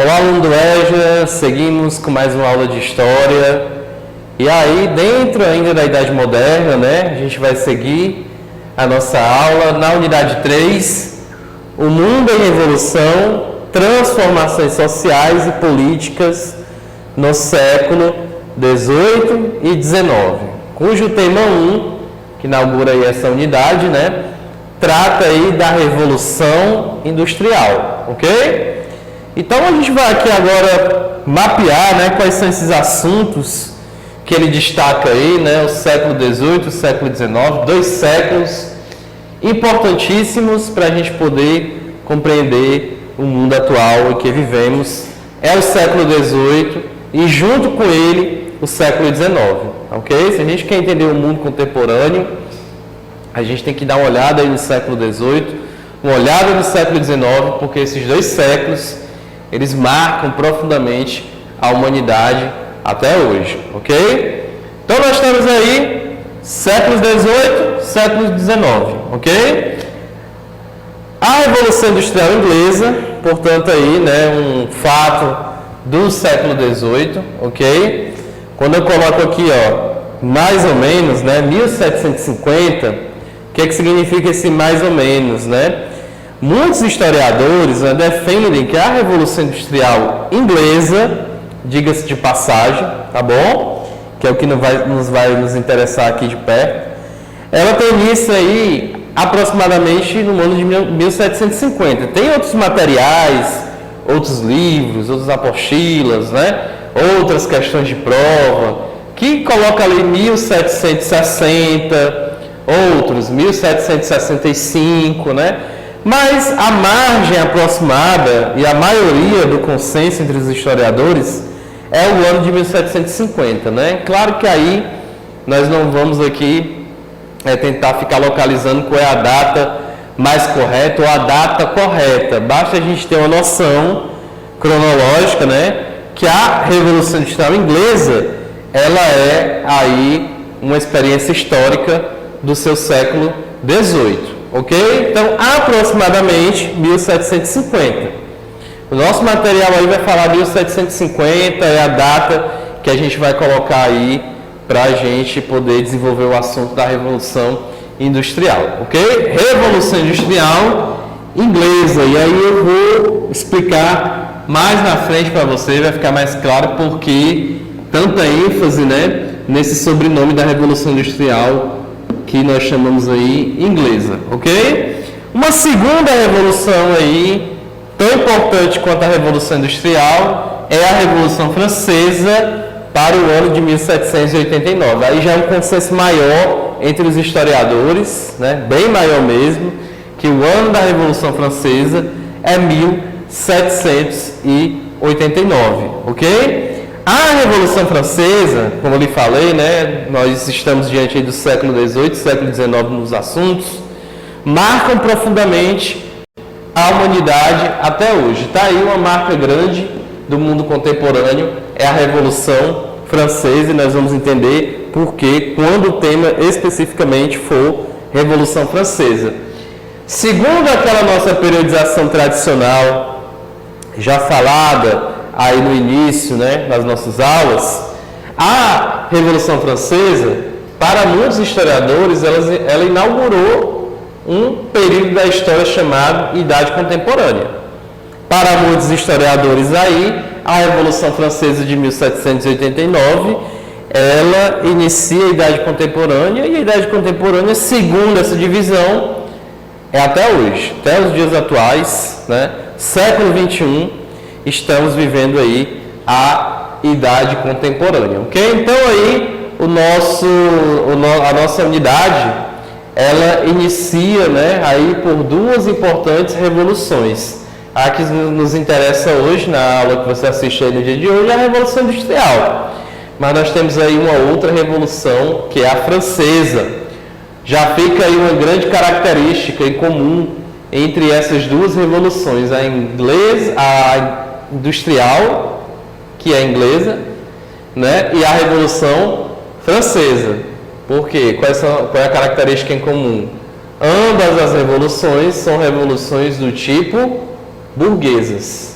Olá, aluno do EJA, seguimos com mais uma aula de História. E aí, dentro ainda da Idade Moderna, né, a gente vai seguir a nossa aula na unidade 3, o mundo em evolução, transformações sociais e políticas no século XVIII e XIX, cujo tema 1, que inaugura aí essa unidade, né, trata aí da Revolução Industrial, ok? Então a gente vai aqui agora mapear, né, quais são esses assuntos que ele destaca aí, né, o século XVIII, o século XIX, 2 séculos importantíssimos para a gente poder compreender o mundo atual em que vivemos. É o século XVIII e junto com ele o século XIX, ok? Se a gente quer entender o mundo contemporâneo, a gente tem que dar uma olhada aí no século XVIII, uma olhada no século XIX, porque esses 2 séculos eles marcam profundamente a humanidade até hoje, ok? Então nós temos aí século XVIII, século XIX, ok? A Revolução Industrial Inglesa, portanto aí, né, um fato do século XVIII, ok? Quando eu coloco aqui, ó, mais ou menos, né, 1750, o que significa esse mais ou menos, né? Muitos historiadores, né, defendem que a Revolução Industrial Inglesa, diga-se de passagem, tá bom? Que é o que vai nos interessar aqui de perto. Ela tem início aí aproximadamente no ano de 1750. Tem outros materiais, outros livros, outras apostilas, né? Outras questões de prova, que colocam ali 1760, outros 1765, né? Mas a margem aproximada e a maioria do consenso entre os historiadores é o ano de 1750, né? Claro que aí nós não vamos aqui tentar ficar localizando qual é a data mais correta ou a data correta. Basta a gente ter uma noção cronológica, né? Que a Revolução Industrial Inglesa, ela é aí uma experiência histórica do seu século XVIII. Ok? Então, aproximadamente 1750. O nosso material aí vai falar 1750, é a data que a gente vai colocar aí para a gente poder desenvolver o assunto da Revolução Industrial. Ok? Revolução Industrial Inglesa. E aí eu vou explicar mais na frente para você, vai ficar mais claro porque tanta ênfase, né, nesse sobrenome da Revolução Industrial que nós chamamos aí inglesa, ok? Uma segunda revolução aí, tão importante quanto a Revolução Industrial, é a Revolução Francesa para o ano de 1789. Aí já é um consenso maior entre os historiadores, né? Bem maior mesmo, que o ano da Revolução Francesa é 1789, ok? A Revolução Francesa, como eu lhe falei, né, nós estamos diante do século XVIII, século XIX nos assuntos, marcam profundamente a humanidade até hoje. Está aí uma marca grande do mundo contemporâneo, é a Revolução Francesa, e nós vamos entender por quê, quando o tema especificamente for Revolução Francesa. Segundo aquela nossa periodização tradicional, já falada aí no início, né, nas nossas aulas, a Revolução Francesa, para muitos historiadores, ela inaugurou um período da história chamado Idade Contemporânea. Para muitos historiadores aí, a Revolução Francesa de 1789, ela inicia a Idade Contemporânea, e a Idade Contemporânea, segundo essa divisão, é até hoje, até os dias atuais, né, século XXI, estamos vivendo aí a Idade Contemporânea, ok? Então aí a nossa unidade, ela inicia, né, aí por 2 importantes revoluções. A que nos interessa hoje, na aula que você assiste aí no dia de hoje, é a Revolução Industrial. Mas nós temos aí uma outra revolução, que é a francesa. Já fica aí uma grande característica em comum entre essas 2 revoluções, a industrial, que é inglesa, né, e a Revolução Francesa. Por quê? Qual é a característica em comum? Ambas as revoluções são revoluções do tipo burguesas.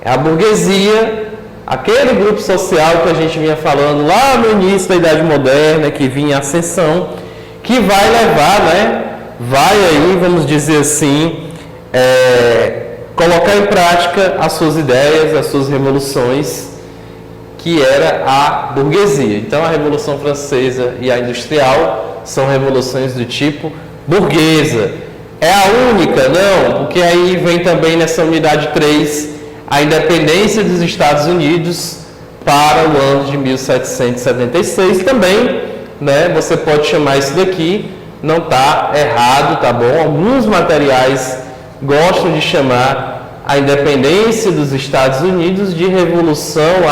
É a burguesia, aquele grupo social que a gente vinha falando lá no início da Idade Moderna, que vinha em ascensão, que vai levar, né? Vai aí, vamos dizer assim, colocar em prática as suas ideias, as suas revoluções, que era a burguesia. Então, a Revolução Francesa e a Industrial são revoluções do tipo burguesa. É a única? Não, porque aí vem também nessa unidade 3 a independência dos Estados Unidos para o ano de 1776 também, né? Você pode chamar isso daqui, não está errado, tá bom? Alguns materiais gostam de chamar a independência dos Estados Unidos de Revolução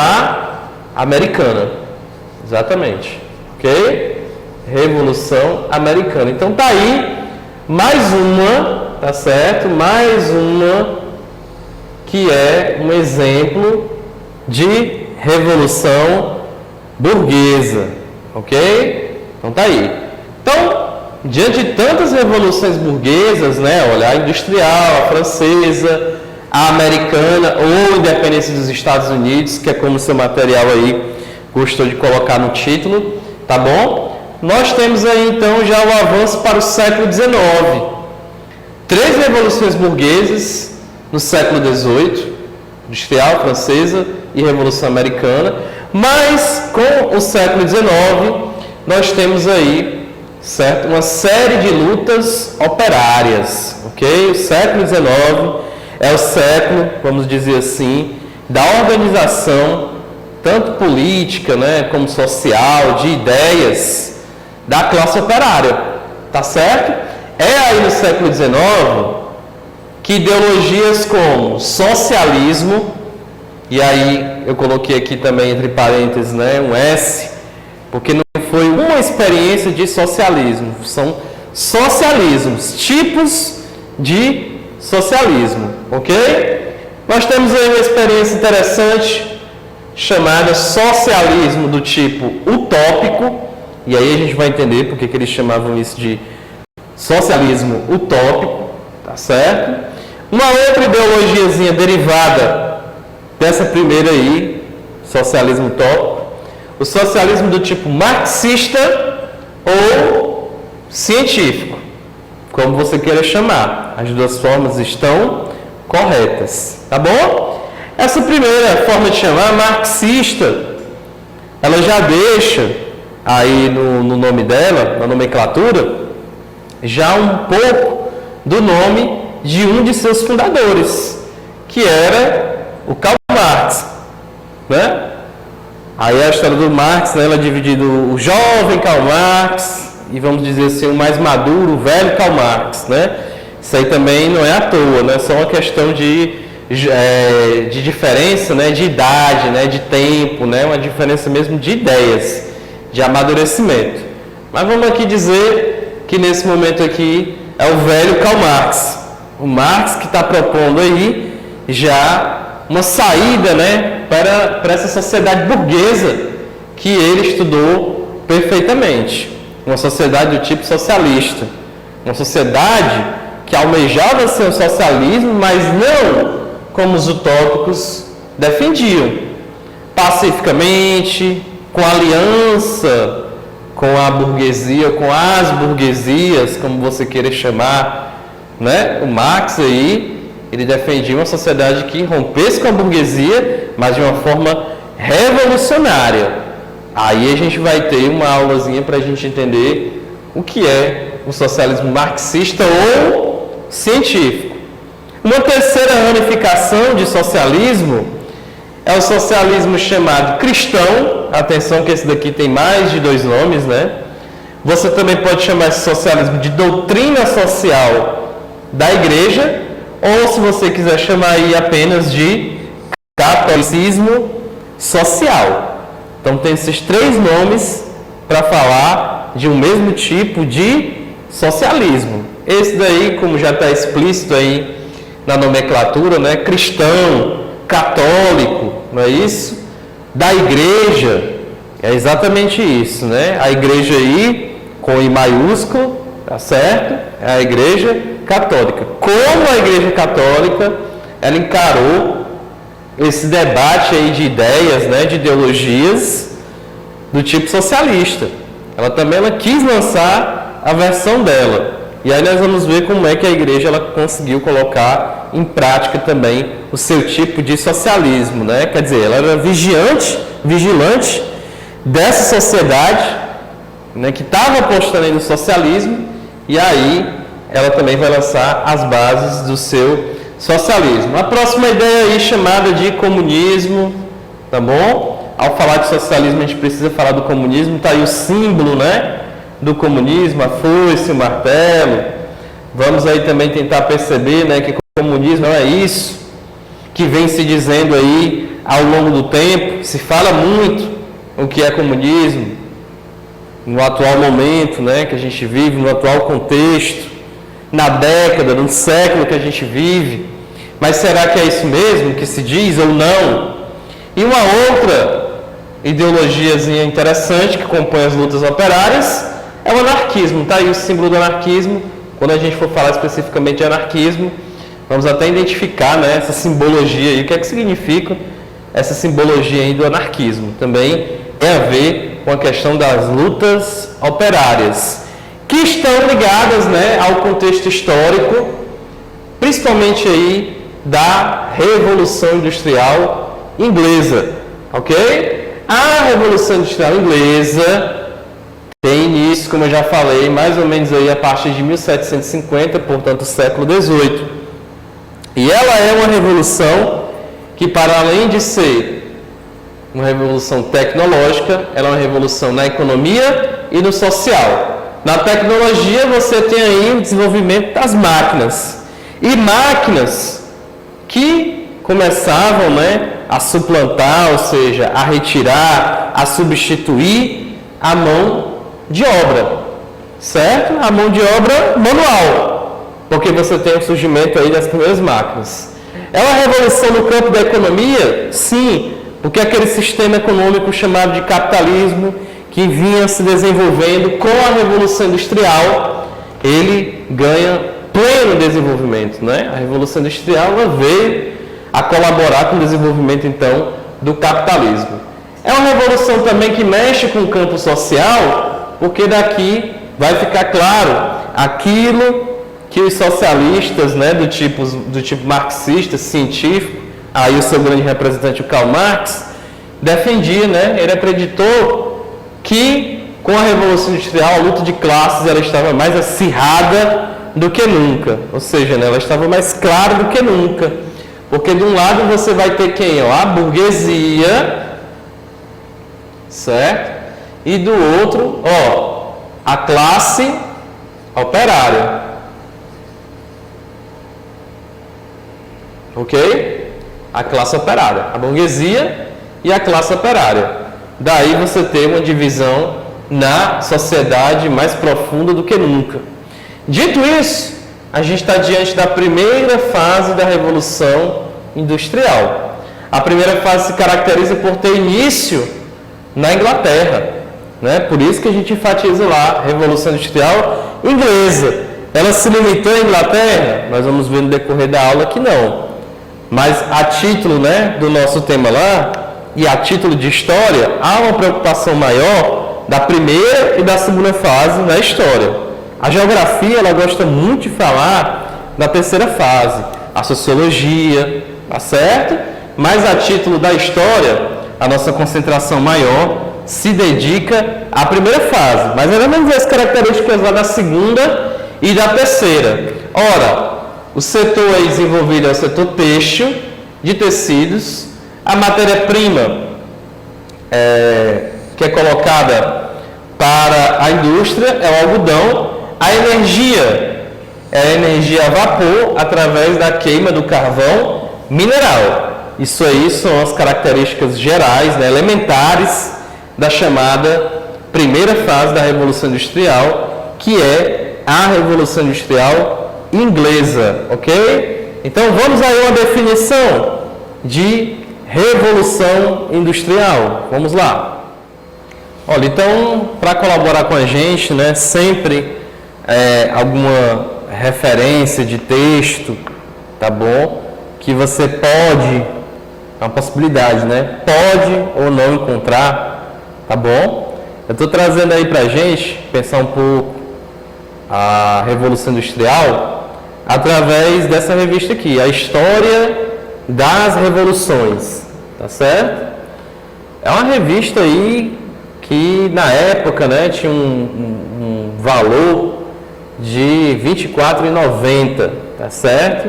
Americana. Exatamente. Ok? Revolução Americana. Então tá aí mais uma, tá certo? Mais uma que é um exemplo de revolução burguesa. Ok? Então tá aí. Então, diante de tantas revoluções burguesas, né? Olha, a industrial, a francesa, a americana ou a independência dos Estados Unidos, que é como o seu material aí gostou de colocar no título, tá bom? Nós temos aí então já o avanço para o século XIX. 3 revoluções burguesas no século XVIII, industrial, francesa e revolução americana, mas com o século XIX nós temos aí, certo, uma série de lutas operárias, ok? O século XIX é o século, vamos dizer assim, da organização, tanto política, né, como social, de ideias da classe operária, tá certo? É aí no século XIX que ideologias como socialismo, e aí eu coloquei aqui também entre parênteses, né, um S, porque não foi uma experiência de socialismo, são socialismos, tipos de socialismo, ok? Nós temos aí uma experiência interessante chamada socialismo do tipo utópico, e aí a gente vai entender porque que eles chamavam isso de socialismo utópico, tá certo? Uma outra ideologiazinha derivada dessa primeira aí, socialismo utópico, o socialismo do tipo marxista ou científico, como você queira chamar. As duas formas estão corretas, tá bom? Essa primeira forma de chamar, marxista, ela já deixa aí no nome dela, na nomenclatura, já um pouco do nome de um de seus fundadores, que era o Karl Marx, né? Aí a história do Marx, né, ela é dividida o jovem Karl Marx e vamos dizer assim, o mais maduro, o velho Karl Marx, né? Isso aí também não é à toa, né? É só uma questão de diferença, né? De idade, né? De tempo, né? Uma diferença mesmo de ideias, de amadurecimento. Mas vamos aqui dizer que nesse momento aqui é o velho Karl Marx. O Marx que está propondo aí já uma saída, né, para essa sociedade burguesa que ele estudou perfeitamente. Uma sociedade do tipo socialista. Uma sociedade que almejava ser um socialismo, mas não como os utópicos defendiam. Pacificamente, com aliança com a burguesia, com as burguesias, como você queira chamar, né? O Marx aí, ele defendia uma sociedade que rompesse com a burguesia, mas de uma forma revolucionária. Aí a gente vai ter uma aulazinha para a gente entender o que é o socialismo marxista ou científico. Uma terceira ramificação de socialismo é o socialismo chamado cristão. Atenção que esse daqui tem mais de 2 nomes, né? Você também pode chamar esse socialismo de doutrina social da igreja, ou se você quiser chamar aí apenas de catolicismo social. Então tem esses 3 nomes para falar de um mesmo tipo de socialismo. Esse daí, como já está explícito aí na nomenclatura, né? Cristão, católico, não é isso? Da igreja, é exatamente isso, né? A igreja aí, com I maiúsculo, tá certo? É a igreja católica. Como a igreja católica, ela encarou esse debate aí de ideias, né, de ideologias do tipo socialista. Ela também quis lançar a versão dela. E aí nós vamos ver como é que a igreja ela conseguiu colocar em prática também o seu tipo de socialismo, né? Quer dizer, ela era vigilante dessa sociedade, né, que estava apostando no socialismo, e aí ela também vai lançar as bases do seu socialismo. A próxima ideia aí chamada de comunismo, tá bom? Ao falar de socialismo a gente precisa falar do comunismo, tá aí o símbolo, né, do comunismo, a foice, o martelo. Vamos aí também tentar perceber, né, que o comunismo não é isso que vem se dizendo aí ao longo do tempo. Se fala muito o que é comunismo no atual momento, né, que a gente vive, no atual contexto, na década, no século que a gente vive. Mas será que é isso mesmo que se diz ou não? E uma outra ideologiazinha interessante que compõe as lutas operárias é o anarquismo. Tá aí o símbolo do anarquismo. Quando a gente for falar especificamente de anarquismo, vamos até identificar, né, essa simbologia aí. O que é que significa essa simbologia aí do anarquismo? Também tem a ver com a questão das lutas operárias, que estão ligadas, né, ao contexto histórico, principalmente aí da Revolução Industrial Inglesa, ok? A Revolução Industrial Inglesa tem início, como eu já falei, mais ou menos aí a partir de 1750, portanto, século XVIII. E ela é uma revolução que, para além de ser uma revolução tecnológica, ela é uma revolução na economia e no social. Na tecnologia, você tem aí o desenvolvimento das máquinas. E máquinas que começavam, né, a suplantar, ou seja, a retirar, a substituir a mão de obra, certo? A mão de obra manual, porque você tem o surgimento aí das primeiras máquinas. É uma revolução no campo da economia? Sim, porque aquele sistema econômico chamado de capitalismo, que vinha se desenvolvendo com a Revolução Industrial, ele ganha pleno desenvolvimento, né? A Revolução Industrial ela veio a colaborar com o desenvolvimento, então, do capitalismo. É uma revolução também que mexe com o campo social, porque daqui vai ficar claro aquilo que os socialistas, né, do tipo marxista, científico, aí o seu grande representante, o Karl Marx, defendia, né? Ele acreditou que com a Revolução Industrial a luta de classes ela estava mais acirrada do que nunca, ou seja, né, ela estava mais clara do que nunca, porque de um lado você vai ter quem? Ó, a burguesia, certo? E do outro, ó, a classe operária, ok? A classe operária, a burguesia e a classe operária. Daí você tem uma divisão na sociedade mais profunda do que nunca. Dito isso, a gente está diante da primeira fase da Revolução Industrial. A primeira fase se caracteriza por ter início na Inglaterra, né? Por isso que a gente enfatiza lá, Revolução Industrial Inglesa. Ela se limitou à Inglaterra? Nós vamos ver no decorrer da aula que não. Mas a título, né, do nosso tema lá, e a título de história, há uma preocupação maior da primeira e da segunda fase na história. A geografia, ela gosta muito de falar da terceira fase, a sociologia, tá certo? Mas a título da história, a nossa concentração maior se dedica à primeira fase, mas nós vamos ver as características lá da segunda e da terceira. Ora, o setor aí desenvolvido é o setor têxtil, de tecidos, a matéria-prima que é colocada para a indústria é o algodão, a energia é a energia a vapor através da queima do carvão mineral. Isso aí são as características gerais, né, elementares da chamada primeira fase da Revolução Industrial, que é a Revolução Industrial Inglesa, ok? Então vamos aí a uma definição de Revolução Industrial. Vamos lá. Olha, então, para colaborar com a gente, né, sempre alguma referência de texto, tá bom? Que você pode É uma possibilidade, né? Pode ou não encontrar, tá bom? Eu estou trazendo aí para a gente pensar um pouco a Revolução Industrial através dessa revista aqui, a História das Revoluções, tá certo? É uma revista aí que na época, né, tinha um valor de R$ 24,90, tá certo?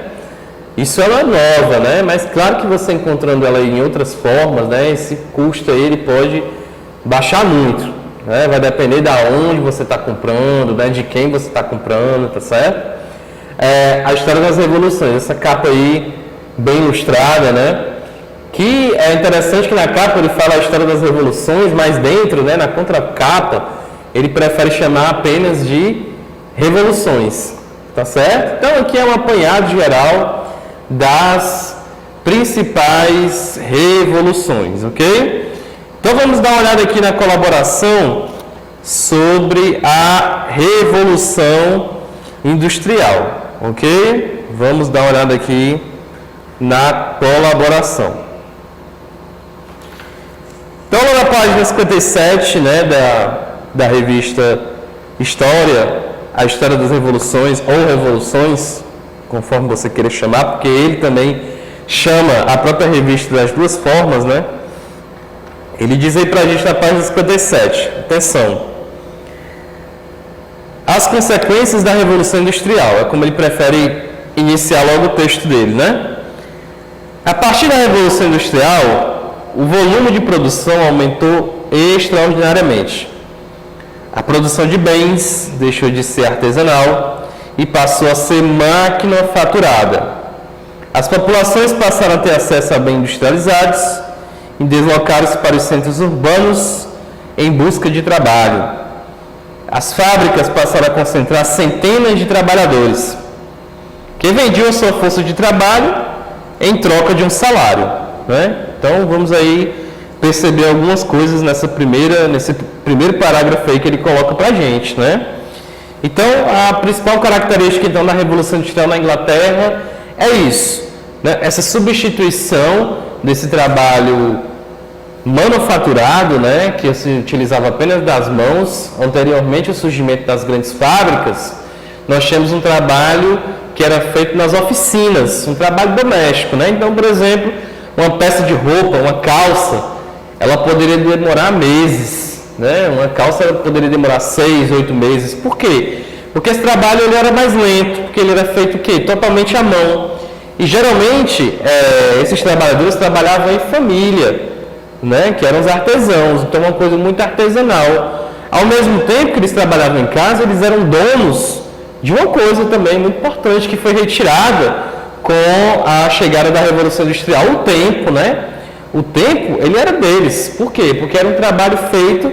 Isso ela é nova, né? Mas claro que você encontrando ela em outras formas, né, esse custo aí ele pode baixar muito, né? Vai depender da onde você está comprando, né, de quem você está comprando, tá certo? A História das Revoluções, essa capa aí bem ilustrada, né? Que é interessante que na capa ele fala a história das revoluções, mas dentro, né, na contracapa, ele prefere chamar apenas de revoluções, tá certo? Então aqui é um apanhado geral das principais revoluções, ok? Então vamos dar uma olhada aqui na colaboração sobre a Revolução Industrial, ok? Vamos dar uma olhada aqui na colaboração. Então, lá na página 57, né, da revista História, a História das Revoluções ou Revoluções, conforme você queira chamar, porque ele também chama a própria revista das duas formas, né? Ele diz aí pra gente na página 57, atenção. As consequências da Revolução Industrial, é como ele prefere iniciar logo o texto dele, né? A partir da Revolução Industrial, o volume de produção aumentou extraordinariamente. A produção de bens deixou de ser artesanal e passou a ser maquinofaturada. As populações passaram a ter acesso a bens industrializados e deslocaram-se para os centros urbanos em busca de trabalho. As fábricas passaram a concentrar centenas de trabalhadores que vendiam sua força de trabalho em troca de um salário, né? Então vamos aí perceber algumas coisas nesse primeiro parágrafo aí que ele coloca para a gente, né? Então a principal característica então da Revolução Industrial na Inglaterra é isso, né? Essa substituição desse trabalho manufaturado, né, que se utilizava apenas das mãos. Anteriormente ao surgimento das grandes fábricas, nós tínhamos um trabalho que era feito nas oficinas, um trabalho doméstico, né? Então, por exemplo, uma peça de roupa, uma calça, ela poderia demorar meses, né? Uma calça poderia demorar 6, 8 meses. Por quê? Porque esse trabalho ele era mais lento, porque ele era feito o quê? Totalmente à mão. E geralmente esses trabalhadores trabalhavam em família, né? Que eram os artesãos, então uma coisa muito artesanal. Ao mesmo tempo que eles trabalhavam em casa, eles eram donos de uma coisa também muito importante que foi retirada com a chegada da Revolução Industrial, o tempo, né? O tempo, ele era deles. Por quê? Porque era um trabalho feito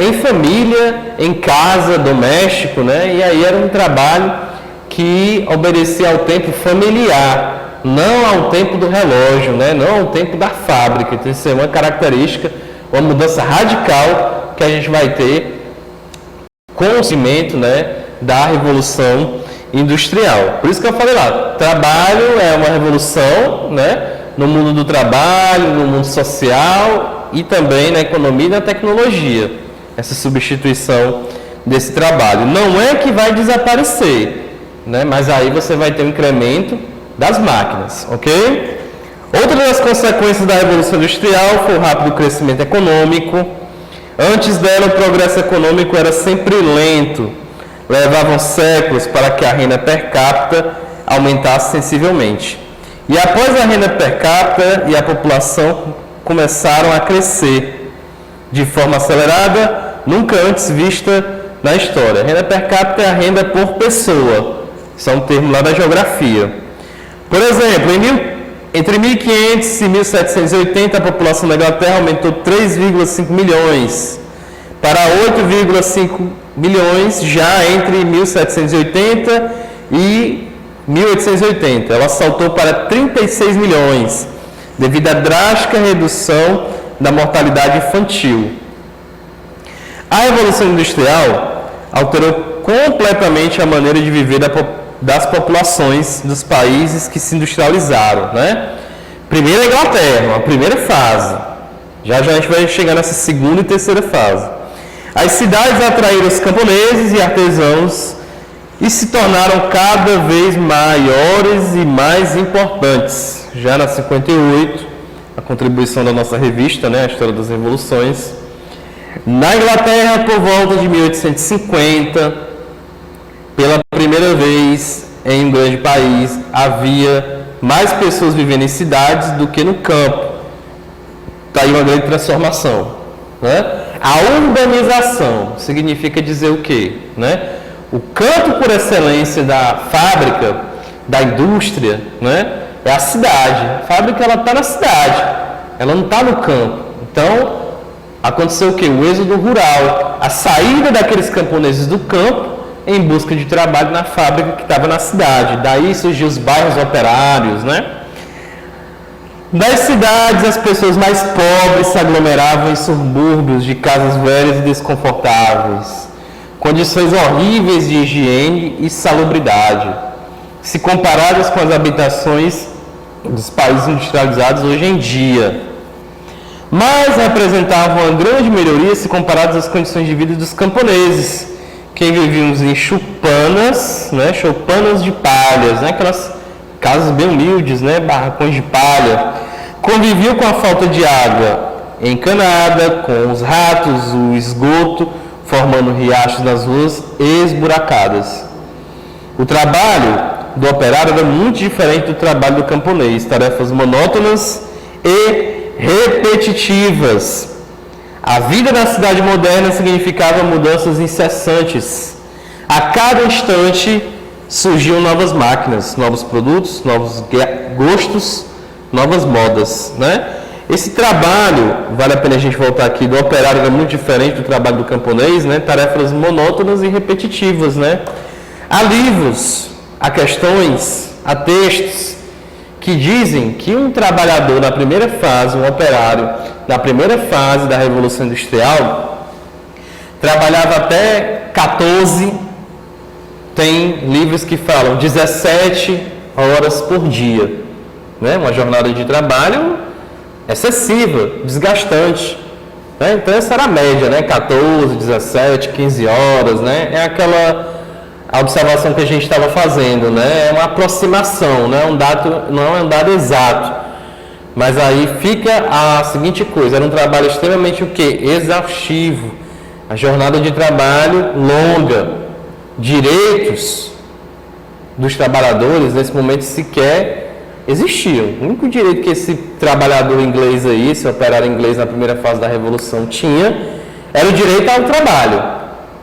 em família, em casa, doméstico, né? E aí era um trabalho que obedecia ao tempo familiar, não ao tempo do relógio, né? Não ao tempo da fábrica. Então isso é uma característica, uma mudança radical que a gente vai ter com o cimento, né, da Revolução Industrial. Por isso que eu falei lá, trabalho é uma revolução, né, no mundo do trabalho, no mundo social e também na economia e na tecnologia. Essa substituição desse trabalho. Não é que vai desaparecer, né, mas aí você vai ter um incremento das máquinas, ok? Outra das consequências da Revolução Industrial foi o rápido crescimento econômico. Antes dela, o progresso econômico era sempre lento. Levavam séculos para que a renda per capita aumentasse sensivelmente. E após a renda per capita e a população começaram a crescer de forma acelerada, nunca antes vista na história. A renda per capita é a renda por pessoa. Isso é um termo lá da geografia. Por exemplo, entre 1500 e 1780, a população da Inglaterra aumentou 3,5 milhões para 8,5 milhões já entre 1780 e 1880. Ela saltou para 36 milhões, devido à drástica redução da mortalidade infantil. A Revolução Industrial alterou completamente a maneira de viver das populações dos países que se industrializaram, né? Primeiro a Inglaterra, a primeira fase. Já a gente vai chegar nessa segunda e terceira fase. As cidades atraíram os camponeses e artesãos e se tornaram cada vez maiores e mais importantes. Já na 58, a contribuição da nossa revista, né, a História das Revoluções. Na Inglaterra, por volta de 1850, pela primeira vez em um grande país, havia mais pessoas vivendo em cidades do que no campo. Está aí uma grande transformação, né? A urbanização significa dizer o quê? Né? O campo por excelência da fábrica, da indústria, né? É a cidade. A fábrica está na cidade, ela não está no campo. Então, aconteceu o quê? O êxodo rural, a saída daqueles camponeses do campo em busca de trabalho na fábrica que estava na cidade. Daí surgiu os bairros operários, né? Das cidades, as pessoas mais pobres se aglomeravam em subúrbios de casas velhas e desconfortáveis, condições horríveis de higiene e salubridade, se comparadas com as habitações dos países industrializados hoje em dia. Mas representavam uma grande melhoria se comparadas às condições de vida dos camponeses, que viviam em chupanas, né, choupanas de palhas, né, aquelas casas bem humildes, né, barracões de palha, conviviam com a falta de água encanada, com os ratos, o esgoto, formando riachos nas ruas esburacadas. O trabalho do operário era muito diferente do trabalho do camponês, tarefas monótonas e repetitivas. A vida na cidade moderna significava mudanças incessantes. A cada instante surgiam novas máquinas, novos produtos, novos gostos, novas modas, né? Esse trabalho, vale a pena a gente voltar aqui, do operário era muito diferente do trabalho do camponês, né? Tarefas monótonas e repetitivas, né? Há livros, há questões, há textos que dizem que um trabalhador na primeira fase, um operário na primeira fase da Revolução Industrial, trabalhava até 14, tem livros que falam 17 horas por dia, né? Uma jornada de trabalho excessiva, desgastante, né? Então essa era a média, né? 14, 17, 15 horas, né? É aquela a observação que a gente estava fazendo, né? É uma aproximação, não é um dado exato. Mas aí fica a seguinte coisa, era um trabalho extremamente o quê? Exaustivo. A jornada de trabalho longa. Direitos dos trabalhadores, nesse momento, sequer existiam. O único direito que esse trabalhador inglês aí, esse operário inglês na primeira fase da Revolução tinha, era o direito ao trabalho,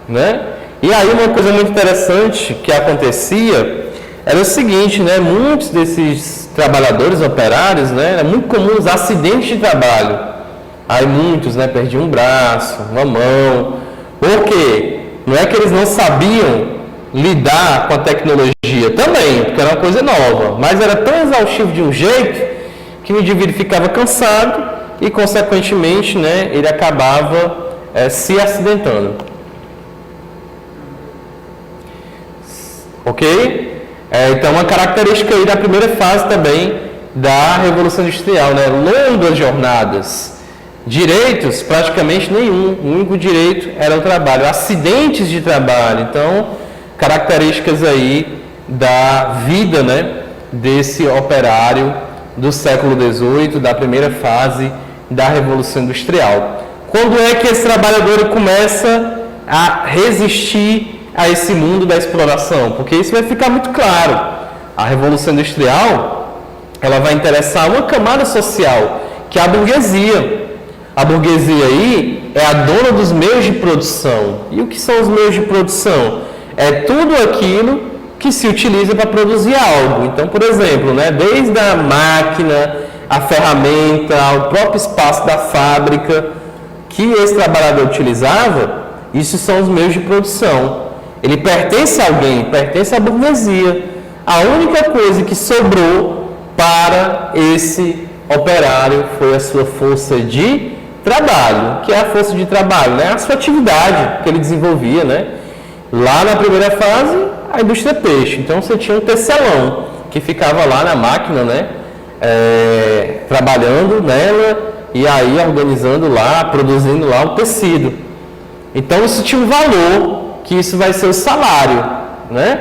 né? E aí uma coisa muito interessante que acontecia era o seguinte, né? Muitos desses trabalhadores operários, né? Era muito comum os acidentes de trabalho. Aí muitos, né? Perdiam um braço, uma mão. Por quê? Não é que eles não sabiam lidar com a tecnologia também, porque era uma coisa nova, mas era tão exaustivo de um jeito que o indivíduo ficava cansado e, consequentemente, né? Ele acabava se acidentando. Ok? Então, uma característica aí da primeira fase também da Revolução Industrial, né? Longas jornadas. Direitos, praticamente nenhum. O único direito era o trabalho. Acidentes de trabalho. Então, características aí da vida, né? Desse operário do século XVIII, da primeira fase da Revolução Industrial. Quando é que esse trabalhador começa a resistir a esse mundo da exploração? Porque isso vai ficar muito claro. A Revolução Industrial, ela vai interessar uma camada social, que é a burguesia. A burguesia aí é a dona dos meios de produção. E o que são os meios de produção? É tudo aquilo que se utiliza para produzir algo. Então, por exemplo, né, desde a máquina, a ferramenta, ao próprio espaço da fábrica que esse trabalhador utilizava, isso são os meios de produção. Ele pertence a alguém, pertence à burguesia. A única coisa que sobrou para esse operário foi a sua força de trabalho. Que é a força de trabalho, né? A sua atividade que ele desenvolvia, né? Lá na primeira fase, a indústria peixe. Então você tinha um tecelão que ficava lá na máquina, né? trabalhando nela e aí organizando lá, produzindo lá o tecido. Então isso tinha um valor, que isso vai ser o salário, né?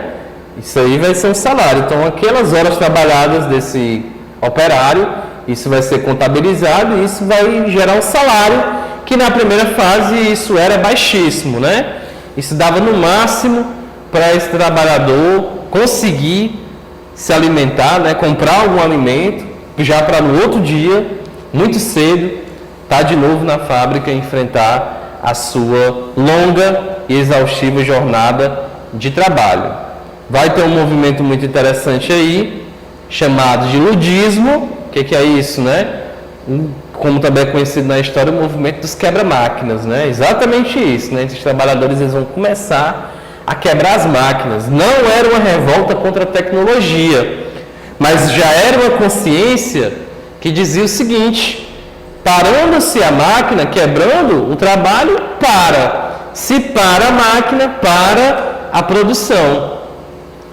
Isso aí vai ser o salário. Então aquelas horas trabalhadas desse operário, isso vai ser contabilizado e isso vai gerar um salário que na primeira fase isso era baixíssimo, né? Isso dava no máximo para esse trabalhador conseguir se alimentar, né? Comprar algum alimento, já para no outro dia, muito cedo, estar de novo na fábrica e enfrentar a sua longa e exaustiva jornada de trabalho. Vai ter um movimento muito interessante aí, chamado de ludismo. O que é isso, né? Como também é conhecido na história, o movimento dos quebra-máquinas, né? Exatamente isso, né? Esses trabalhadores eles vão começar a quebrar as máquinas. Não era uma revolta contra a tecnologia, mas já era uma consciência que dizia o seguinte: parando-se a máquina, quebrando, o trabalho para. Se para a máquina, para a produção.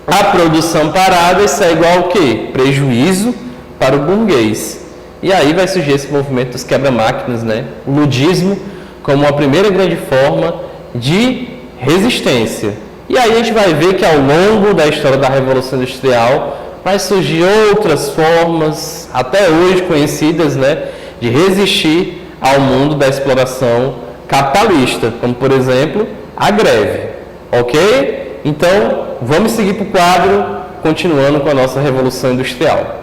A produção parada, isso é igual ao quê? Prejuízo para o burguês. E aí vai surgir esse movimento dos quebra-máquinas, né? O ludismo como a primeira grande forma de resistência. E aí a gente vai ver que ao longo da história da Revolução Industrial vai surgir outras formas, até hoje conhecidas, né, de resistir ao mundo da exploração capitalista, como por exemplo a greve, ok? Então vamos seguir para o quadro, continuando com a nossa Revolução Industrial.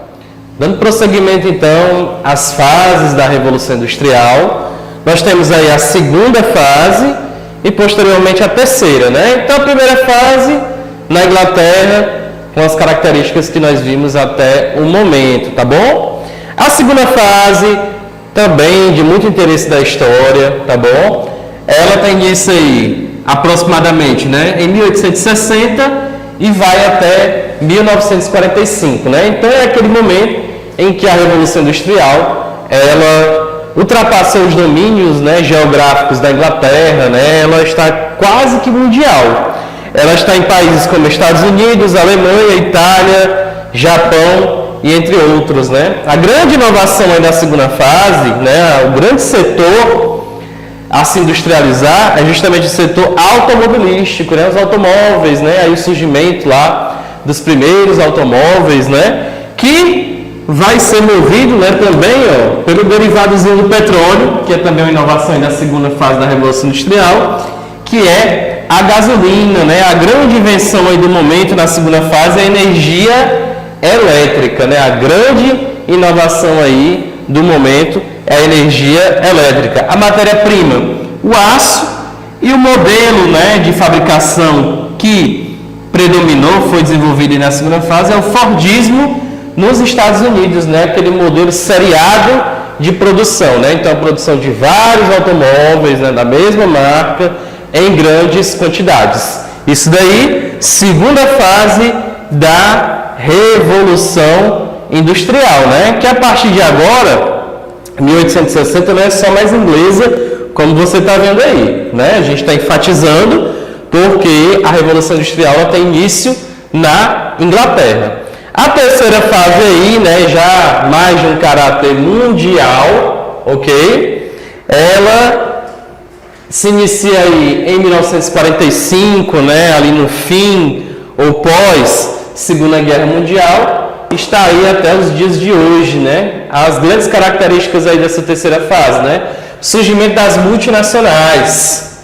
Dando prosseguimento então às fases da Revolução Industrial, nós temos aí a segunda fase e posteriormente a terceira, né? Então a primeira fase na Inglaterra, com as características que nós vimos até o momento, tá bom? A segunda fase, também de muito interesse da história, tá bom? Ela tem início aí aproximadamente, né, em 1860 e vai até 1945, né? Então é aquele momento em que a Revolução Industrial, ela ultrapassou os domínios, né, geográficos da Inglaterra, né? Ela está quase que mundial. Ela está em países como Estados Unidos, Alemanha, Itália, Japão e entre outros, né? A grande inovação aí da segunda fase, né, o grande setor a se industrializar é justamente o setor automobilístico, né? Os automóveis, né? Aí o surgimento lá dos primeiros automóveis, né? Que vai ser movido, né, também, ó, pelo derivadozinho do petróleo, que é também uma inovação aí da segunda fase da Revolução Industrial, que é a gasolina, né? A grande invenção aí do momento na segunda fase é a energia elétrica, né? A grande inovação aí do momento é a energia elétrica. A matéria-prima, o aço, e o modelo, né, de fabricação que predominou, foi desenvolvido na segunda fase, é o Fordismo nos Estados Unidos, né? Aquele modelo seriado de produção, né? Então a produção de vários automóveis, né, da mesma marca em grandes quantidades. Isso daí, segunda fase da Revolução Industrial, né? Que a partir de agora, 1860, não é só mais inglesa, como você está vendo aí, né? A gente está enfatizando porque a Revolução Industrial ela tem início na Inglaterra. A terceira fase aí, né, já mais de um caráter mundial, ok? Ela se inicia aí em 1945, né, ali no fim ou pós Segunda Guerra Mundial, está aí até os dias de hoje, né? As grandes características aí dessa terceira fase, né? Surgimento das multinacionais.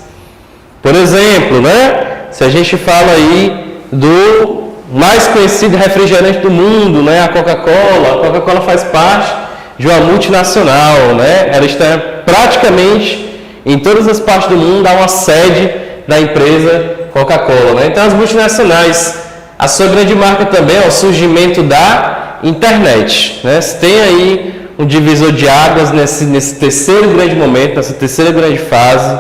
Por exemplo, né, se a gente fala aí do mais conhecido refrigerante do mundo, né, a Coca-Cola. A Coca-Cola faz parte de uma multinacional, né? Ela está praticamente em todas as partes do mundo, há uma sede da empresa Coca-Cola, né? Então as multinacionais, a sua grande marca também é o surgimento da internet, né? Você tem aí um divisor de águas nesse terceiro grande momento, nessa terceira grande fase,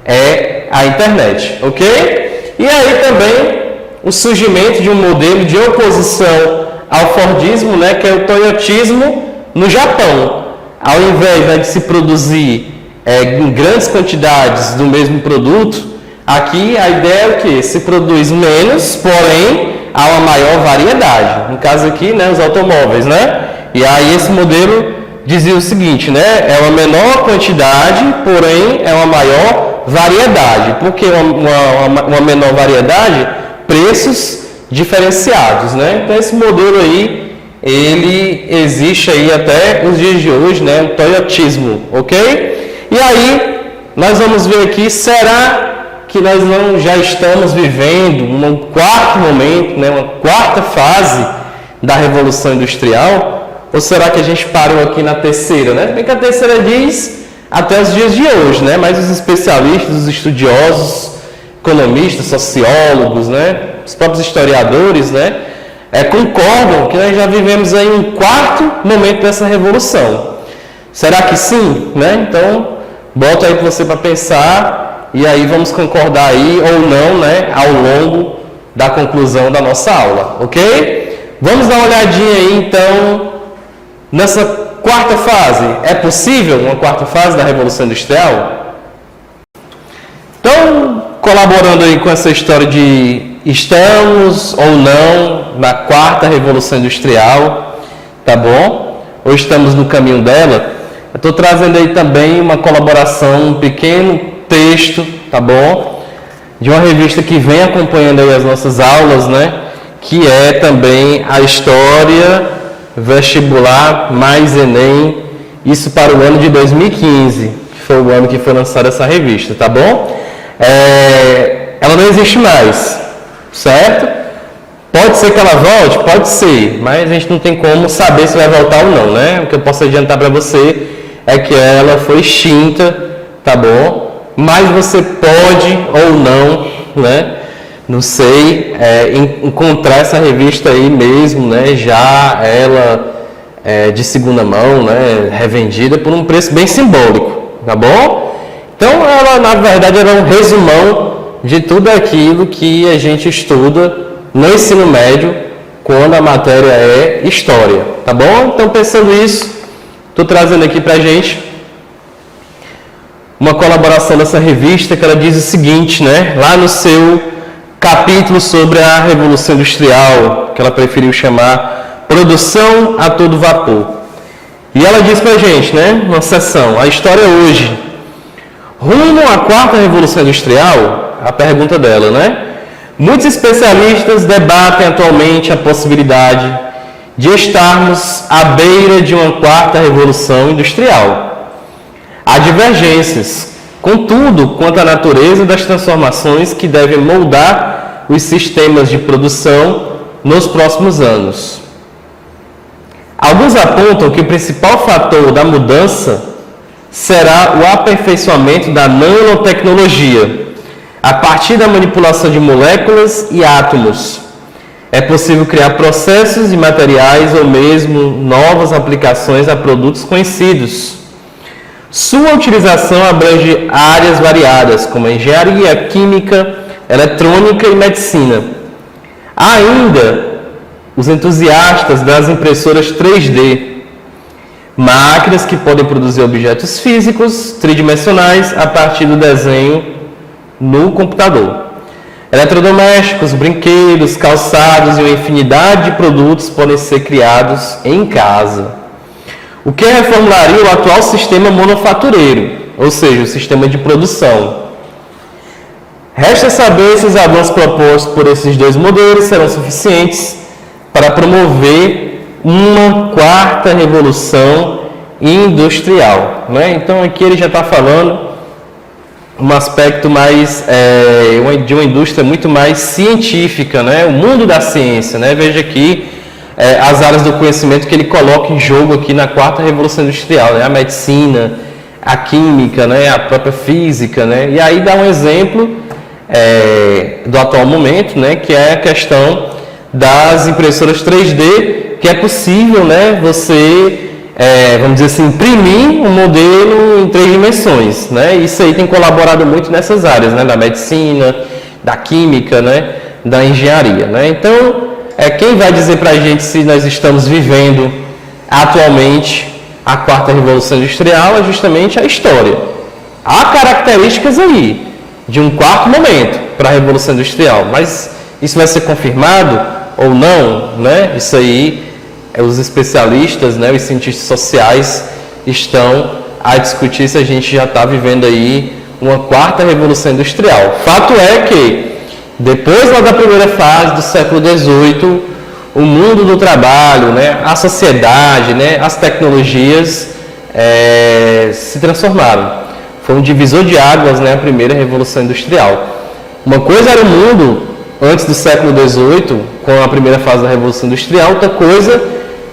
é a internet, ok? E aí também o surgimento de um modelo de oposição ao Fordismo, né, que é o Toyotismo no Japão. Ao invés, né, de se produzir em grandes quantidades do mesmo produto, aqui a ideia é o que? Se produz menos, porém há uma maior variedade. No caso aqui, né, os automóveis, né? E aí esse modelo dizia o seguinte, né? É uma menor quantidade, porém é uma maior variedade. Por que uma menor variedade? Preços diferenciados, né? Então esse modelo aí, ele existe aí até os dias de hoje, né? O toyotismo, ok? E aí, nós vamos ver aqui, será que nós não já estamos vivendo um quarto momento, né? Uma quarta fase da Revolução Industrial? Ou será que a gente parou aqui na terceira, né? Bem que a terceira diz até os dias de hoje, né? Mas os especialistas, os estudiosos, economistas, sociólogos, né? Os próprios historiadores, né? Concordam que nós já vivemos aí um quarto momento dessa revolução. Será que sim, né? Então, boto aí para você para pensar e aí vamos concordar aí ou não, né? Ao longo da conclusão da nossa aula, ok? Vamos dar uma olhadinha aí, então, nessa quarta fase. É possível uma quarta fase da Revolução Industrial? Então, colaborando aí com essa história de estamos ou não na quarta Revolução Industrial, tá bom? Ou estamos no caminho dela? Eu estou trazendo aí também uma colaboração, um pequeno texto, tá bom? De uma revista que vem acompanhando aí as nossas aulas, né? Que é também a História Vestibular mais Enem, isso para o ano de 2015, que foi o ano que foi lançada essa revista, tá bom? Ela não existe mais, certo? Pode ser que ela volte? Pode ser, mas a gente não tem como saber se vai voltar ou não, né? O que eu posso adiantar para você é que ela foi extinta, tá bom? Mas você pode ou não, né? Não sei, encontrar essa revista aí mesmo, né? Já ela de segunda mão, né? Revendida por um preço bem simbólico, tá bom? Então ela, na verdade, era um resumão de tudo aquilo que a gente estuda no ensino médio quando a matéria é História, tá bom? Então, pensando isso, estou trazendo aqui para a gente uma colaboração dessa revista que ela diz o seguinte, né? Lá no seu capítulo sobre a Revolução Industrial, que ela preferiu chamar Produção a Todo Vapor. E ela diz para a gente, né? Uma seção, a história hoje. Rumo à quarta Revolução Industrial, a pergunta dela, né? Muitos especialistas debatem atualmente a possibilidade de estarmos à beira de uma quarta Revolução Industrial. Há divergências, contudo, quanto à natureza das transformações que devem moldar os sistemas de produção nos próximos anos. Alguns apontam que o principal fator da mudança será o aperfeiçoamento da nanotecnologia, a partir da manipulação de moléculas e átomos. É possível criar processos e materiais ou mesmo novas aplicações a produtos conhecidos. Sua utilização abrange áreas variadas, como engenharia, química, eletrônica e medicina. Há ainda os entusiastas das impressoras 3D, máquinas que podem produzir objetos físicos tridimensionais a partir do desenho no computador. Eletrodomésticos, brinquedos, calçados e uma infinidade de produtos podem ser criados em casa, o que reformularia o atual sistema manufatureiro, ou seja, o sistema de produção. Resta saber se os avanços propostos por esses dois modelos serão suficientes para promover uma quarta revolução industrial, né? Então aqui ele já está falando um aspecto mais de uma indústria muito mais científica, né? O mundo da ciência, né? Veja aqui as áreas do conhecimento que ele coloca em jogo aqui na quarta revolução industrial, né? A medicina, a química, né? A própria física, né? E aí dá um exemplo do atual momento, né? Que é a questão das impressoras 3D, que é possível, né? Você vamos dizer assim, imprimir um modelo em 3 dimensões, né? Isso aí tem colaborado muito nessas áreas, né? Da medicina, da química, né? Da engenharia, né? Então, quem vai dizer para a gente se nós estamos vivendo atualmente a quarta revolução industrial é justamente a história. Há características aí de um quarto momento para a revolução industrial, mas isso vai ser confirmado ou não, né? Isso aí os especialistas, né, os cientistas sociais estão a discutir se a gente já está vivendo aí uma quarta revolução industrial. Fato é que, depois lá da primeira fase do século XVIII, o mundo do trabalho, né, a sociedade, né, as tecnologias se transformaram. Foi um divisor de águas, né, a primeira revolução industrial. Uma coisa era o mundo antes do século XVIII, com a primeira fase da revolução industrial, outra coisa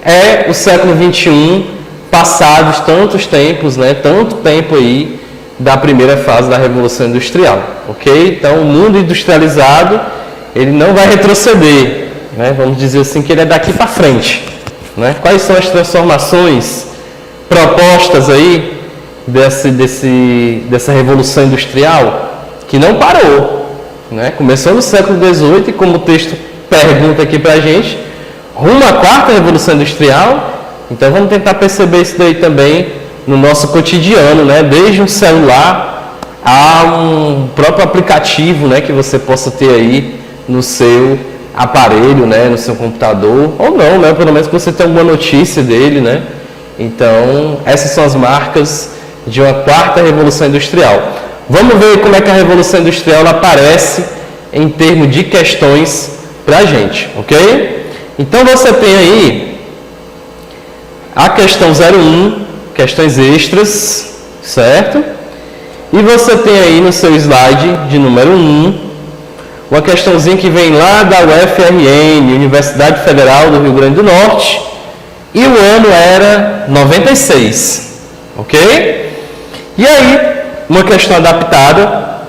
é o século XXI, passados tantos tempos, né, tanto tempo aí da primeira fase da revolução industrial, ok? Então, o mundo industrializado, ele não vai retroceder, né? Vamos dizer assim que ele é daqui para frente, né? Quais são as transformações propostas aí dessa revolução industrial que não parou, né? Começou no século XVIII e, como o texto pergunta aqui para a gente, rumo à quarta revolução industrial. Então vamos tentar perceber isso daí também no nosso cotidiano, né? Desde um celular a um próprio aplicativo, né, que você possa ter aí no seu aparelho, né, no seu computador, ou não, né, pelo menos que você tenha alguma notícia dele, né? Então essas são as marcas de uma quarta revolução industrial. Vamos ver como é que a revolução industrial aparece em termos de questões para a gente, ok? Então você tem aí a questão 01, questões extras, certo? E você tem aí no seu slide de número 1, uma questãozinha que vem lá da UFRN, Universidade Federal do Rio Grande do Norte, e o ano era 96, ok? E aí, uma questão adaptada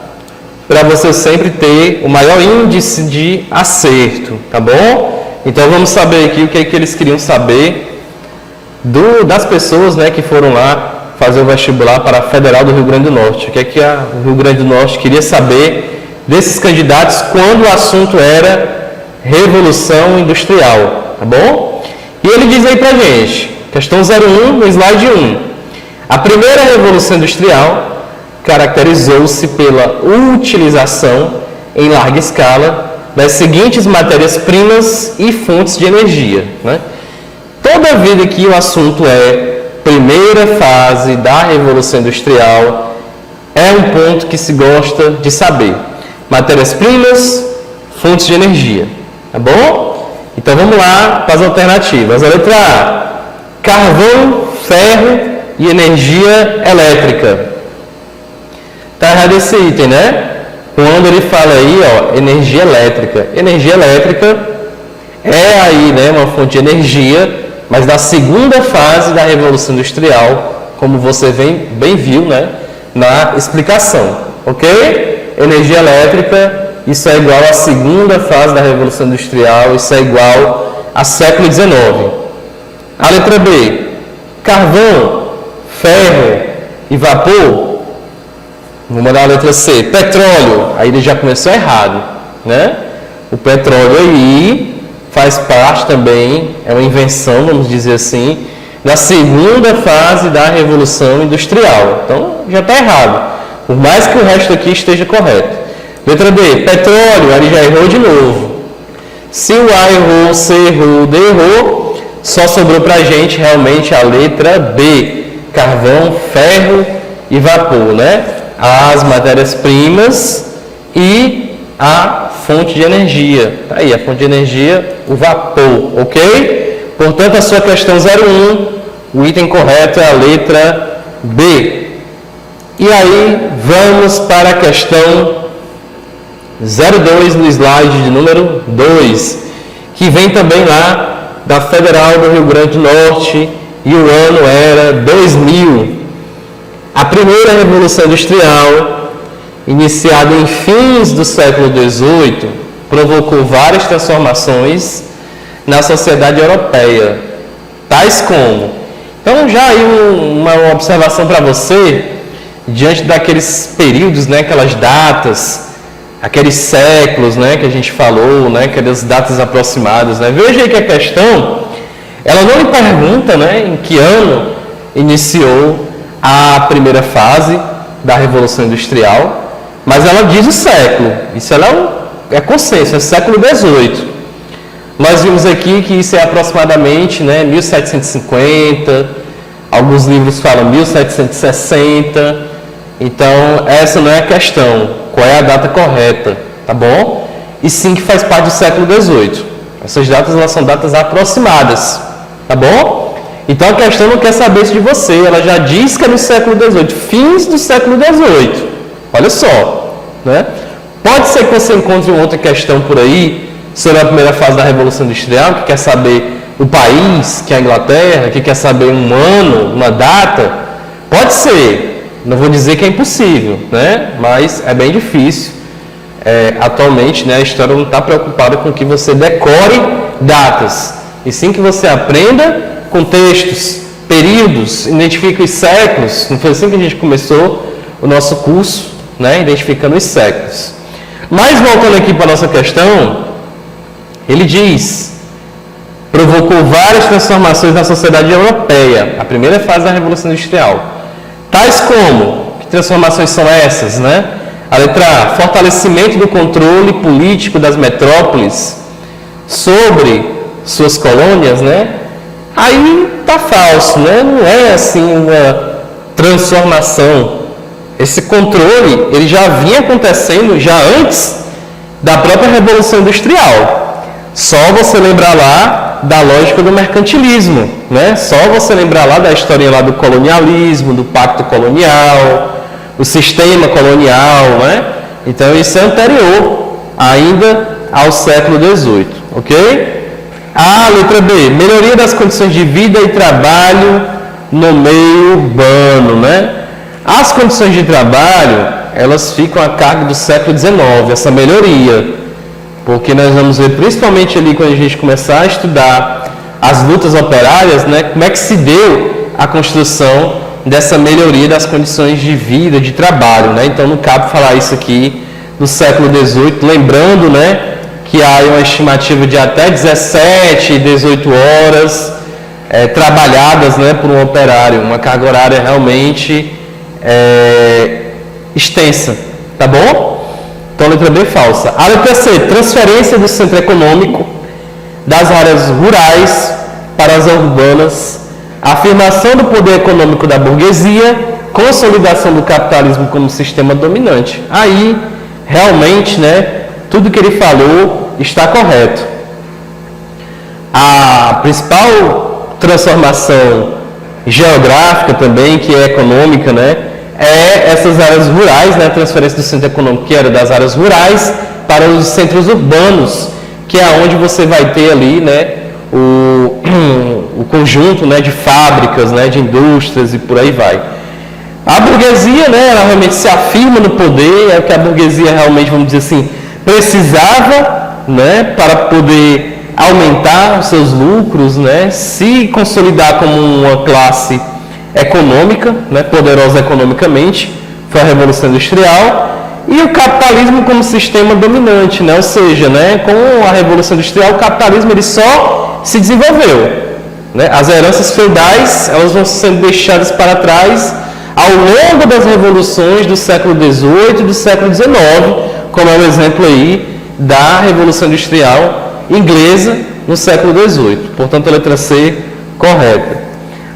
para você sempre ter o maior índice de acerto, tá bom? Então vamos saber aqui o que é que eles queriam saber das pessoas, né, que foram lá fazer o vestibular para a Federal do Rio Grande do Norte. O que é que o Rio Grande do Norte queria saber desses candidatos quando o assunto era Revolução Industrial, tá bom? E ele diz aí pra gente, questão 01, no slide 1. A primeira Revolução Industrial caracterizou-se pela utilização em larga escala das seguintes matérias-primas e fontes de energia, né? Toda vida que o assunto é primeira fase da Revolução Industrial, é um ponto que se gosta de saber. Matérias-primas, fontes de energia, tá bom? Então vamos lá para as alternativas. A letra A, carvão, ferro e energia elétrica. Tá errado esse item, né? Quando ele fala aí, ó, energia elétrica. Energia elétrica é aí, né, uma fonte de energia, mas da segunda fase da Revolução Industrial, como você bem viu, né, na explicação, ok? Energia elétrica, isso é igual à segunda fase da Revolução Industrial, isso é igual a século XIX. A letra B, carvão, ferro e vapor. Vou mandar a letra C, petróleo. Aí ele já começou errado, né? O petróleo aí faz parte também, é uma invenção, vamos dizer assim, da segunda fase da Revolução Industrial. Então, já está errado, por mais que o resto aqui esteja correto. Letra D, petróleo, ele já errou de novo. Se o A errou, C errou, o D errou, só sobrou para a gente realmente a letra B, carvão, ferro e vapor, né? As matérias-primas e a fonte de energia. Tá aí, a fonte de energia, o vapor, ok? Portanto, a sua questão 01, o item correto é a letra B. E aí, vamos para a questão 02 no slide de número 2, que vem também lá da Federal do Rio Grande do Norte, e o ano era 2000. A primeira Revolução Industrial, iniciada em fins do século XVIII, provocou várias transformações na sociedade europeia, tais como... Então, já aí uma observação para você, diante daqueles períodos, né, aquelas datas, aqueles séculos, né, que a gente falou, né, aquelas datas aproximadas, né? Veja aí que a questão, ela não lhe pergunta, né, em que ano iniciou a primeira fase da Revolução Industrial, mas ela diz o século. Isso ela é consenso, é século XVIII. Nós vimos aqui que isso é aproximadamente, né, 1750, alguns livros falam 1760, então essa não é a questão, qual é a data correta, tá bom? E sim que faz parte do século XVIII. Essas datas elas são datas aproximadas, tá bom? Então a questão não quer saber isso de você, ela já diz que é no século XVIII, fins do século XVIII, olha só, né? Pode ser que você encontre uma outra questão por aí, sobre a primeira fase da Revolução Industrial, que quer saber o país, que é a Inglaterra, que quer saber um ano, uma data. Pode ser, não vou dizer que é impossível, né? Mas é bem difícil. Atualmente, né, a história não está preocupada com que você decore datas, e sim que você aprenda contextos, períodos, identifique os séculos. Não foi assim que a gente começou o nosso curso, né, identificando os séculos. Mas voltando aqui para a nossa questão, ele diz, provocou várias transformações na sociedade europeia, a primeira fase da Revolução Industrial. Tais como, que transformações são essas, né? A letra A, fortalecimento do controle político das metrópoles sobre suas colônias, né? Aí tá falso, né? Não é assim uma transformação. Esse controle, ele já vinha acontecendo já antes da própria Revolução Industrial. Só você lembrar lá da lógica do mercantilismo, né? Só você lembrar lá da história lá do colonialismo, do pacto colonial, o sistema colonial, né? Então isso é anterior ainda ao século XVIII, ok? A letra B, melhoria das condições de vida e trabalho no meio urbano, né? As condições de trabalho, elas ficam a cargo do século XIX, essa melhoria, porque nós vamos ver principalmente ali quando a gente começar a estudar as lutas operárias, né? Como é que se deu a construção dessa melhoria das condições de vida, de trabalho, né? Então não cabe falar isso aqui no século XVIII, lembrando, né, que há uma estimativa de até 17, 18 horas trabalhadas, né, por um operário, uma carga horária realmente extensa, tá bom? Então letra B falsa. A letra C, transferência do centro econômico das áreas rurais para as urbanas, afirmação do poder econômico da burguesia, consolidação do capitalismo como sistema dominante. Aí, realmente, né, tudo que ele falou está correto. A principal transformação geográfica também, que é econômica, né, é essas áreas rurais, né, a transferência do centro econômico que era das áreas rurais para os centros urbanos, que é onde você vai ter ali, né, o conjunto, né, de fábricas, né, de indústrias e por aí vai. A burguesia, né, ela realmente se afirma no poder, é o que a burguesia realmente, vamos dizer assim, precisava, né, para poder aumentar os seus lucros, né, se consolidar como uma classe econômica, né, poderosa economicamente, foi a Revolução Industrial, e o capitalismo como sistema dominante, né, ou seja, né, com a Revolução Industrial, o capitalismo ele só se desenvolveu, né, as heranças feudais elas vão sendo deixadas para trás ao longo das revoluções do século XVIII e do século XIX, como é o exemplo aí da Revolução Industrial inglesa no século XVIII. Portanto, a letra C correta.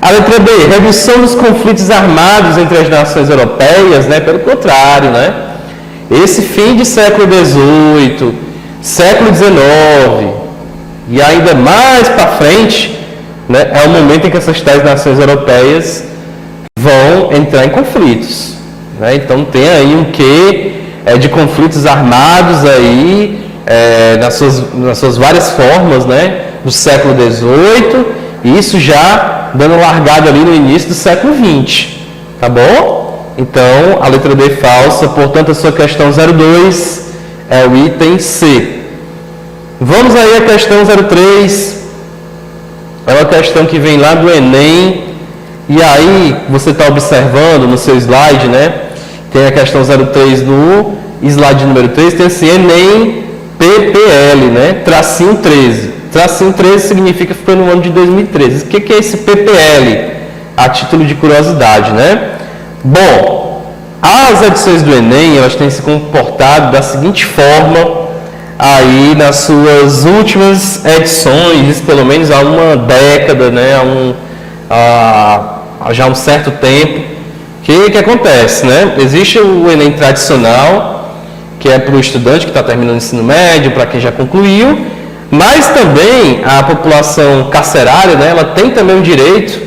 A letra B, redução dos conflitos armados entre as nações europeias, né? Pelo contrário, né? Esse fim de século XVIII, século XIX e ainda mais para frente, né? É o momento em que essas tais nações europeias vão entrar em conflitos, né? Então tem aí um quê de conflitos armados aí nas suas várias formas, né? Do século XVIII, e isso já dando largada ali no início do século XX, tá bom? Então a letra D falsa, portanto a sua questão 02 é o item C. Vamos aí à questão 03, é uma questão que vem lá do Enem. E aí, você está observando no seu slide, né? Tem a questão 03 no slide número 3, tem assim, Enem PPL, né? Tracinho 13. Tracinho 13 significa que foi no ano de 2013. O que é esse PPL? A título de curiosidade, né? Bom, as edições do Enem, elas têm se comportado da seguinte forma aí nas suas últimas edições, pelo menos há uma década, né, há já um certo tempo. O que acontece, né? Existe o Enem tradicional, que é para o estudante que está terminando o ensino médio, para quem já concluiu, mas também a população carcerária, né, ela tem também o direito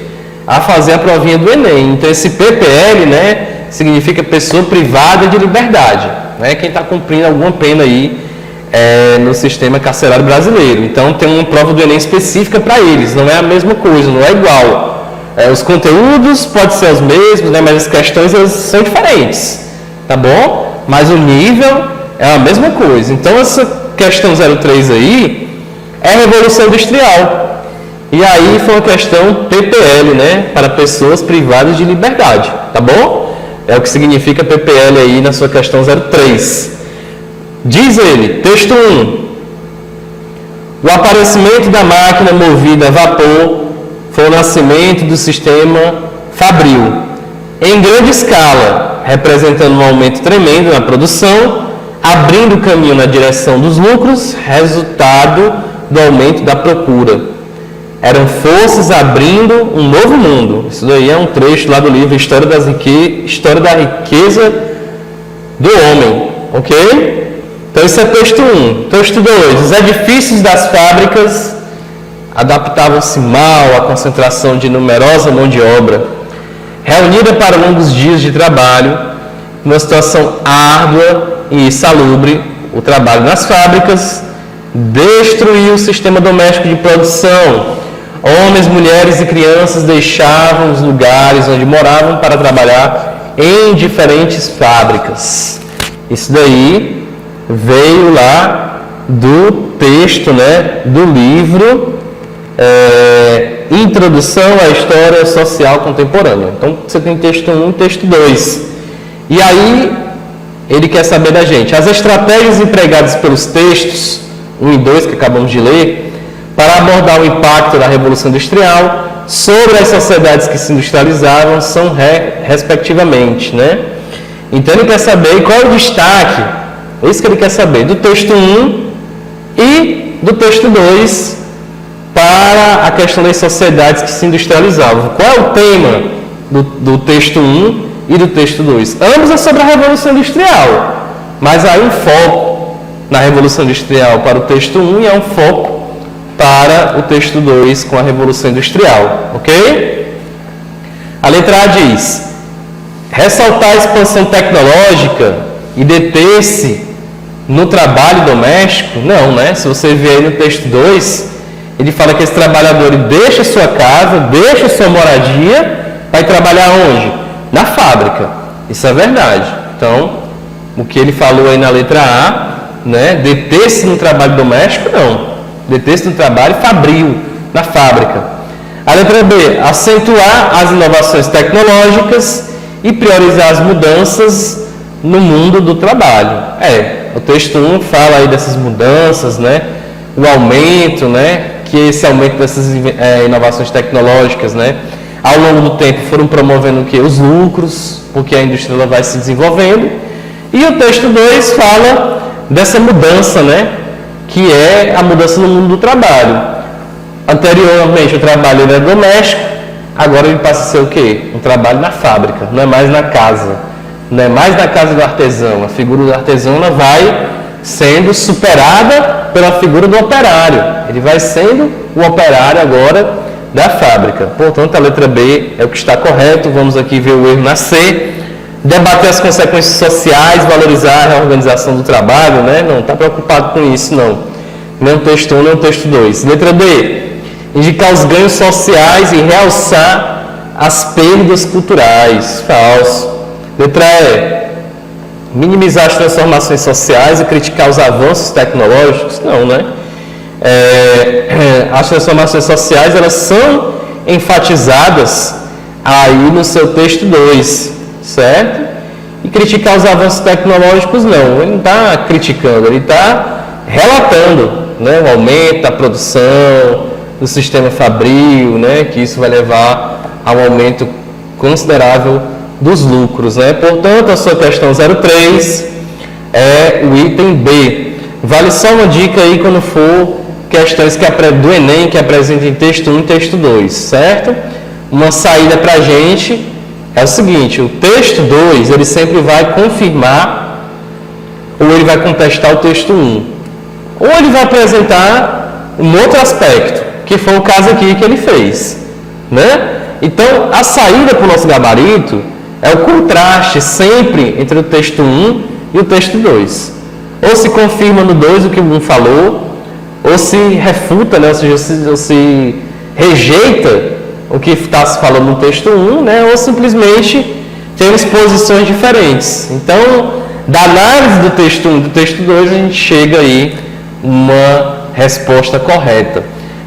a fazer a provinha do Enem. Então esse PPL, né, significa pessoa privada de liberdade, né, quem está cumprindo alguma pena aí no sistema carcerário brasileiro. Então tem uma prova do Enem específica para eles, não é a mesma coisa, não é igual. Os conteúdos podem ser os mesmos, né, mas as questões elas são diferentes, tá bom? Mas o nível é a mesma coisa. Então essa questão 03 aí é a Revolução Industrial. E aí foi uma questão PPL, né, para pessoas privadas de liberdade, tá bom? É o que significa PPL aí na sua questão 03. Diz ele, texto 1. O aparecimento da máquina movida a vapor foi o nascimento do sistema fabril, em grande escala, representando um aumento tremendo na produção, abrindo o caminho na direção dos lucros, resultado do aumento da procura. Eram forças abrindo um novo mundo. Isso daí é um trecho lá do livro História da Riqueza do Homem, ok? Então isso é texto 1. Texto 2. Os edifícios das fábricas adaptavam-se mal à concentração de numerosa mão de obra, reunida para longos dias de trabalho, numa situação árdua e insalubre. O trabalho nas fábricas destruiu o sistema doméstico de produção. Homens, mulheres e crianças deixavam os lugares onde moravam para trabalhar em diferentes fábricas. Isso daí veio lá do texto, né, do livro Introdução à História Social Contemporânea. Então você tem texto 1 e texto 2. E aí ele quer saber da gente as estratégias empregadas pelos textos 1 e 2 que acabamos de ler para abordar o impacto da Revolução Industrial sobre as sociedades que se industrializavam são respectivamente, né? Então ele quer saber qual é o destaque, é isso que ele quer saber, do texto 1 e do texto 2 para a questão das sociedades que se industrializavam. Qual é o tema do texto 1 e do texto 2? Ambos é sobre a Revolução Industrial, mas há um foco na Revolução Industrial para o texto 1 e há um foco para o texto 2 com a Revolução Industrial, ok? A letra A diz: ressaltar a expansão tecnológica e deter-se no trabalho doméstico? Não, né? Se você ver aí no texto 2, ele fala que esse trabalhador deixa sua casa, deixa sua moradia, vai trabalhar onde? Na fábrica. Isso é verdade. Então, o que ele falou aí na letra A, né? Deter-se no trabalho doméstico, não. Deter-se no trabalho fabril, na fábrica. A letra B, acentuar as inovações tecnológicas e priorizar as mudanças no mundo do trabalho. O texto 1 fala aí dessas mudanças, né? O aumento, né? Que esse aumento dessas inovações tecnológicas, né? Ao longo do tempo foram promovendo o quê? Os lucros, porque a indústria ela vai se desenvolvendo. E o texto 2 fala dessa mudança, né? Que é a mudança no mundo do trabalho. Anteriormente o trabalho era doméstico, agora ele passa a ser o quê? Um trabalho na fábrica, não é mais na casa. Não é mais na casa do artesão. A figura do artesão ela vai sendo superada pela figura do operário. Ele vai sendo o operário agora da fábrica. Portanto, a letra B é o que está correto. Vamos aqui ver o erro na C. Debater as consequências sociais, valorizar a reorganização do trabalho, né? Não está preocupado com isso, não. Nem o texto 1, nem o texto 2. Letra D. Indicar os ganhos sociais e realçar as perdas culturais. Falso. Letra E. Minimizar as transformações sociais e criticar os avanços tecnológicos? Não, né? As transformações sociais, elas são enfatizadas aí no seu texto 2, certo? E criticar os avanços tecnológicos, não. Ele não está criticando, ele está relatando, né? O aumento da produção, do sistema fabril, né? Que isso vai levar a um aumento considerável dos lucros, né? Portanto, a sua questão 03 é o item B. Vale só uma dica aí quando for questões do Enem que apresentem texto 1 e texto 2, certo? Uma saída para a gente é o seguinte: o texto 2 ele sempre vai confirmar ou ele vai contestar o texto 1, ou ele vai apresentar um outro aspecto, que foi o caso aqui que ele fez, né? Então, a saída para o nosso gabarito é o contraste sempre entre o texto 1 e o texto 2. Ou se confirma no 2 o que o 1 falou, ou se refuta, né? Ou seja, ou se rejeita o que está se falando no texto 1, né? Ou simplesmente temos posições diferentes. Então, da análise do texto 1 e do texto 2, a gente chega aí uma resposta correta.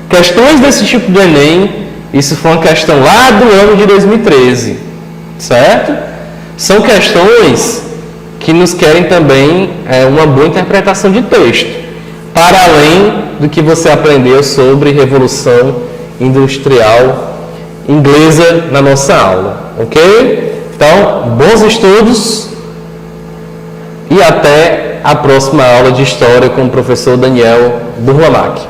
Questões desse tipo do Enem, isso foi uma questão lá do ano de 2013, certo? São questões que nos querem também uma boa interpretação de texto, para além do que você aprendeu sobre Revolução Industrial Inglesa na nossa aula, ok? Então, bons estudos e até a próxima aula de História com o professor Daniel Burlamac.